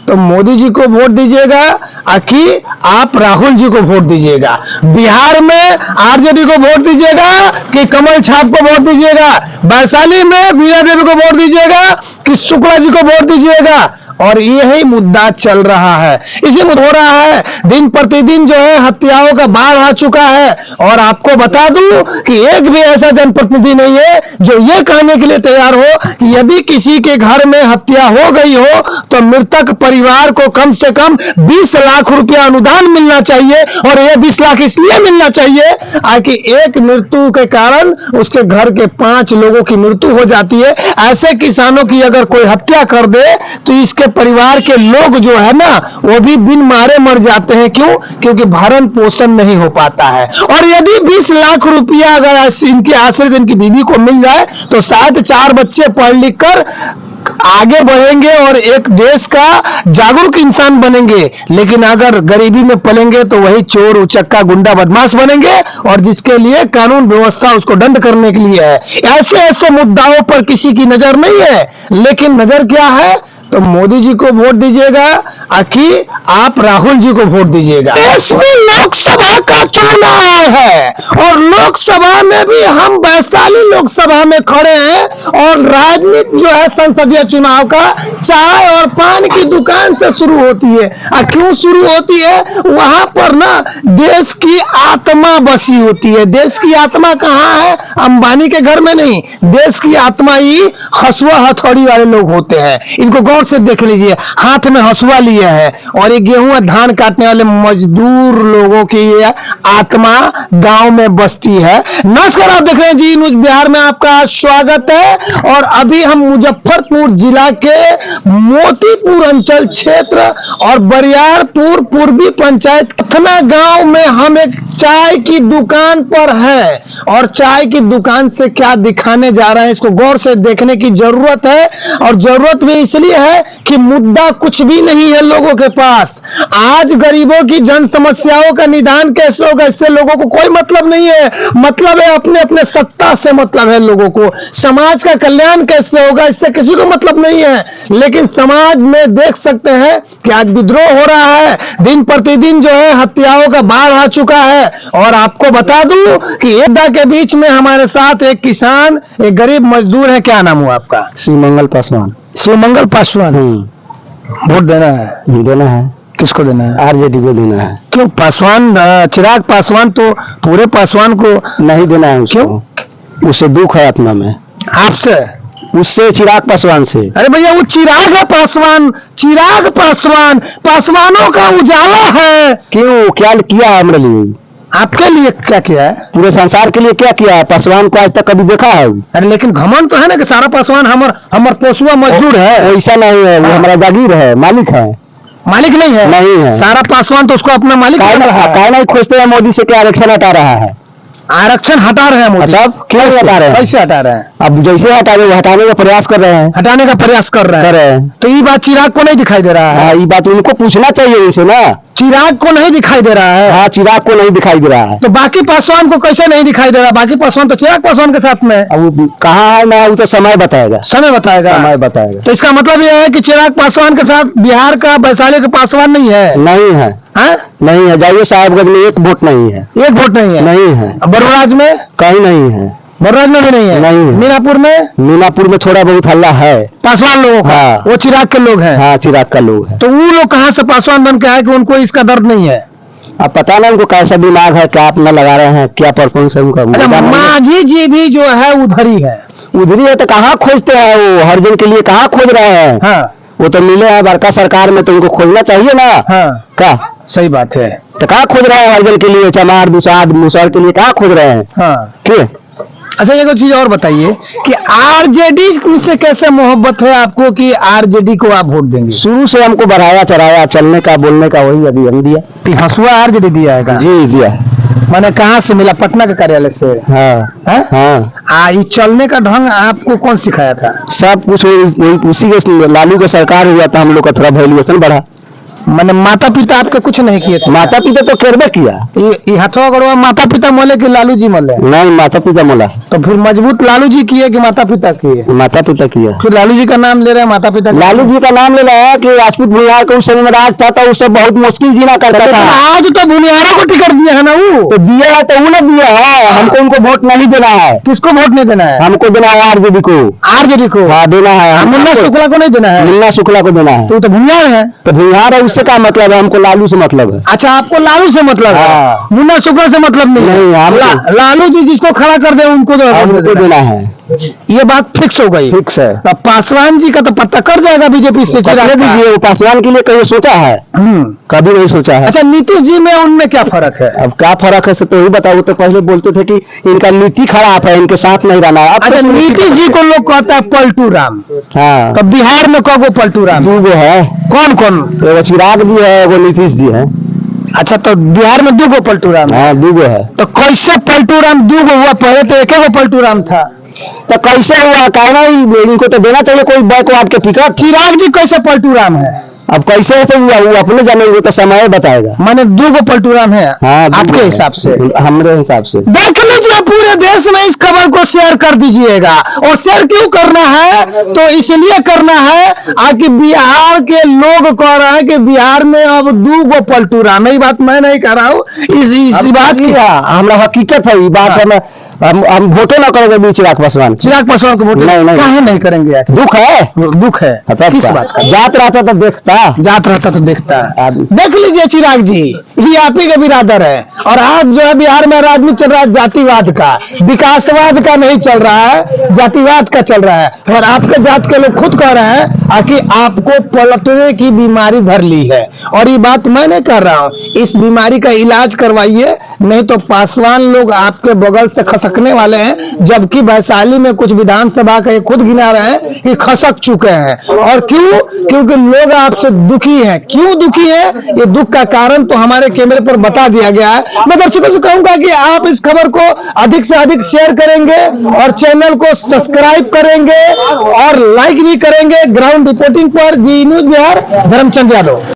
तो मोदी जी को वोट दीजिएगा कि आप राहुल जी को वोट दीजिएगा? बिहार में आरजेडी को वोट दीजिएगा कि कमल छाप को वोट दीजिएगा? वैशाली में वीरा देवी को वोट दीजिएगा कि शुक्ला जी को वोट दीजिएगा? और यही मुद्दा चल रहा है, इसी मुद्दा हो रहा है। दिन प्रतिदिन जो है हत्याओं का बाढ़ आ चुका है। और आपको बता दूं कि एक भी ऐसा जनप्रतिनिधि नहीं है जो ये कहने के लिए तैयार हो कि यदि किसी के घर में हत्या हो गई हो तो मृतक परिवार को कम से कम 20 लाख रुपया अनुदान मिलना चाहिए। और यह 20 लाख इसलिए मिलना चाहिए कि एक मृत्यु के कारण उसके घर के 5 लोगों की मृत्यु हो जाती है। ऐसे किसानों की अगर कोई हत्या कर दे तो इसके परिवार के लोग जो है ना वो भी बिन मारे मर जाते हैं। क्यों? क्योंकि भरण पोषण नहीं हो पाता है। और यदि 20 लाख रुपया अगर इनके आश्रित इनकी बीवी को मिल जाए तो शायद 4 बच्चे पढ़ लिख कर आगे बढ़ेंगे और एक देश का जागरूक इंसान बनेंगे। लेकिन अगर गरीबी में पलेंगे तो वही चोर उचक्का गुंडा बदमाश बनेंगे और जिसके लिए कानून व्यवस्था उसको दंड करने के लिए है। ऐसे ऐसे मुद्दाओं पर किसी की नजर नहीं है। लेकिन नजर क्या है? तो मोदी जी को वोट दीजिएगा कि आप राहुल जी को वोट दीजिएगा? देश में लोकसभा का चुनाव है और लोकसभा में भी हम वैशाली लोकसभा में खड़े हैं। और राजनीति जो है संसदीय चुनाव का चाय और पान की दुकान से शुरू होती है। क्यों शुरू होती है? वहां पर ना देश की आत्मा बसी होती है। देश की आत्मा कहाँ है? अंबानी के घर में नहीं। देश की आत्मा ही हसुआ हथौड़ी वाले लोग होते हैं। इनको गौर से देख लीजिए, हाथ में हसुआ लिए है और ये गेहूं धान काटने वाले मजदूर लोगों की ये आत्मा गांव में बसती है। नमस्कार, आप देख रहे हैं जी न्यूज बिहार में, आपका स्वागत है। और अभी हम मुजफ्फरपुर जिला के मोतीपुर अंचल क्षेत्र और बरियारपुर पूर्वी पंचायत कथना गांव में हम एक चाय की दुकान पर है। और चाय की दुकान से क्या दिखाने जा रहे हैं इसको गौर से देखने की जरूरत है। और जरूरत भी इसलिए है कि मुद्दा कुछ भी नहीं है लोगों के पास। आज गरीबों की जन समस्याओं का निदान कैसे होगा इससे लोगों को कोई मतलब नहीं है। मतलब है अपने अपने सत्ता से मतलब है लोगों को। समाज का कल्याण कैसे होगा इससे किसी को मतलब नहीं है। लेकिन समाज में देख सकते हैं कि आज विद्रोह हो रहा है। दिन प्रतिदिन जो है हत्याओं का बाढ़ आ चुका है। और आपको बता दूं कि एकता के बीच में हमारे साथ एक किसान, एक गरीब मजदूर है। क्या नाम हुआ आपका? शिवमंगल पासवान। शिवमंगल पासवान। वोट देना है? देना है। किसको देना है? आरजेडी को देना है। क्यों? पासवान, चिराग पासवान तो पूरे पासवान को नहीं देना है। क्यों? उससे दुख है आत्मा में। आपसे? उससे चिराग पासवान से। अरे भैया वो चिराग है पासवान, चिराग पासवान पासवानों का उजाला है। क्यों? क्या किया है हमारे लिए? आपके लिए क्या किया है? पूरे संसार के लिए क्या किया है? पासवान को आज तक कभी देखा है? अरे लेकिन घमंड तो है ना कि सारा पासवान हमर पोसुआ मजदूर है। ऐसा नहीं है, वो हमारा जागीर है, मालिक है। मालिक नहीं है? नहीं है। सारा पासवान तो उसको अपना मालिक काय नहीं खोजते हैं मोदी से क्या आरक्षण हटा रहा है? आरक्षण हटा रहे हैं मोदी। तब क्यों हटा रहे हैं? कैसे हटा रहे हैं? अब जैसे हटा रहे हटाने का प्रयास कर रहे हैं। हटाने का प्रयास कर रहे हैं। तो ये बात चिराग को नहीं दिखाई दे रहा है? ये बात उनको पूछना चाहिए इसे ना। चिराग को नहीं दिखाई दे रहा है? हाँ, चिराग को नहीं दिखाई दे रहा है। तो बाकी पासवान को कैसे नहीं दिखाई दे रहा? बाकी पासवान तो चिराग पासवान के साथ में। अब कहाँ है ना, वो तो समय बताएगा। समय बताएगा। समय बताएगा। तो इसका मतलब यह है कि चिराग पासवान के साथ बिहार का वैशाली का पासवान नहीं है? नहीं है। हाँ? नहीं है। जाइए साहबगंज में एक वोट नहीं है। एक वोट नहीं है? नहीं है। बरुराज में? कहीं नहीं है। बरुराज में भी नहीं है? नहीं है। मीनापुर में? मीनापुर में थोड़ा बहुत हल्ला है पासवान लोगों का। हाँ। वो चिराग के लोग हैं? हाँ, चिराग का लोग है। तो वो लोग कहाँ से पासवान बन के आए कि उनको इसका दर्द नहीं है? अब पता नहीं उनको कैसा दिमाग है, क्या अपना लगा रहे हैं, क्या परफॉर्मेंस है उनका। मांझी जी भी जो है उधर ही है। उधर ही है तो कहाँ खोजते हैं वो? हर जन के लिए कहाँ खोज रहे हैं? हाँ। वो तो मिले हैं बड़का सरकार में तो उनको खोजना चाहिए ना। हाँ। क्या? सही बात है। तो कहाँ खोज रहे हैं हर जन के लिए? चमार दुसाद मुसहर के लिए कहाँ खोज रहे हैं? हाँ। क्यों? अच्छा, एक चीज और बताइए कि आरजेडी से कैसे मोहब्बत है आपको कि आरजेडी को आप वोट देंगे? शुरू से हमको बढ़ाया चढ़ाया, चलने का बोलने का वही अभी हम दिया। हसुआ आरजेडी दिया है? जी दिया। मैंने कहाँ से मिला? पटना के कार्यालय से? हाँ। हाँ। ये चलने का ढंग आपको कौन सिखाया था? सब कुछ उसी के लालू का सरकार हुआ था, हम लोग का थोड़ा वैल्यूएशन बढ़ा। मैंने माता पिता आपके कुछ नहीं किए थे? माता पिता तो करबे किया। ये हाथों गड़वा माता पिता मोले कि लालू जी मोले? नहीं, माता पिता मोला। तो फिर मजबूत लालू जी किए कि माता पिता किए? माता पिता किया। फिर लालू जी का नाम ले रहे हैं, माता पिता लालू जी का नाम ले रहा है कि राजपूत भूमिहार का उस समय में राज था, तो उससे बहुत मुश्किल जीना करता था। आज तो भूमिहारों को टिकट दिया है ना वो। तो दिया है तो उन्हें दिया है, हमको उनको वोट नहीं देना है। किसको वोट नहीं देना है? हमको देना है आरजेडी को। आरजेडी को? हाँ, देना है। मुन्ना शुक्ला को नहीं देना है? मुन्ना शुक्ला को देना है। तो भूमिहार है। तो भूमिहार है, उससे क्या मतलब है? हमको लालू से मतलब है। अच्छा, आपको लालू से मतलब है? हाँ। मुन्ना शुक्ला से मतलब नहीं? नहीं, लालू जी जिसको खड़ा कर दे उनको हमको देना है। ये बात फिक्स हो गई। फिक्स है। अब पासवान जी का तो पत्ता कर जाएगा बीजेपी से। चिराग दीजिए, वो पासवान के लिए कहीं सोचा है? कभी नहीं सोचा है। अच्छा, नीतीश जी में उनमें क्या फर्क है? अब क्या फर्क है से तो ही बताओ। तो पहले बोलते थे कि इनका नीति खराब है, इनके साथ नहीं रहना है। अच्छा, नीतीश जी को लोग कहता है पलटू राम। हाँ, तो बिहार में कगो पलटू राम? 2 है। कौन कौन? एगो चिराग जी है, एगो नीतीश जी है। अच्छा, तो बिहार में 2 पलटू राम? हाँ, 2 है। तो कैसे पलटू राम 2 हुआ? पहले तो 1 पलटू राम था। तो कैसे हुआ? कहना ही इनको तो देना चाहिए कोई बैकवर्ड के टिकट। चिराग जी कैसे पलटू राम है? अब कैसे तो हुआ वो अपने जानेंगे, तो समय बताएगा। माने 2 पलटू राम है? हाँ, आपके हिसाब से? हमारे हिसाब से देख लीजिए, पूरे देश में इस खबर को शेयर कर दीजिएगा। और शेयर क्यों करना है? तो इसलिए करना है कि बिहार के लोग कह रहे हैं कि बिहार में अब 2 पलटू राम है। ये बात मैं नहीं कह रहा हूँ, इस बात की हमरा हकीकत है। ये बात है, हम वोटे ना करेंगे चिराग पासवान। चिराग पासवान को वोट काहे नहीं करेंगे? दुख है, दुख है। किस बात का? जात रहता तो देखता, जात रहता तो देखता। देख लीजिए चिराग जी, ये आप ही का बिरादर है। और आज जो है बिहार में राजनीति चल रहा है जातिवाद का, विकासवाद का नहीं चल रहा है, जातिवाद का चल रहा है। और आपके जात के लोग खुद कह रहे हैं कि आपको पलटने की बीमारी धर ली है। और ये बात मैं नहीं कर रहा हूँ, इस बीमारी का इलाज करवाइए, नहीं तो पासवान लोग आपके बगल से खसकने वाले हैं। जबकि वैशाली में कुछ विधानसभा का ये खुद गिना रहे हैं कि खसक चुके हैं। और क्यों? क्योंकि लोग आपसे दुखी हैं। क्यों दुखी है? ये दुख का कारण तो हमारे कैमरे पर बता दिया गया है। मैं दर्शकों से कहूंगा कि आप इस खबर को अधिक से अधिक शेयर करेंगे और चैनल को सब्सक्राइब करेंगे और लाइक भी करेंगे। ग्राउंड रिपोर्टिंग पर जी न्यूज बिहार, धर्मचंद यादव।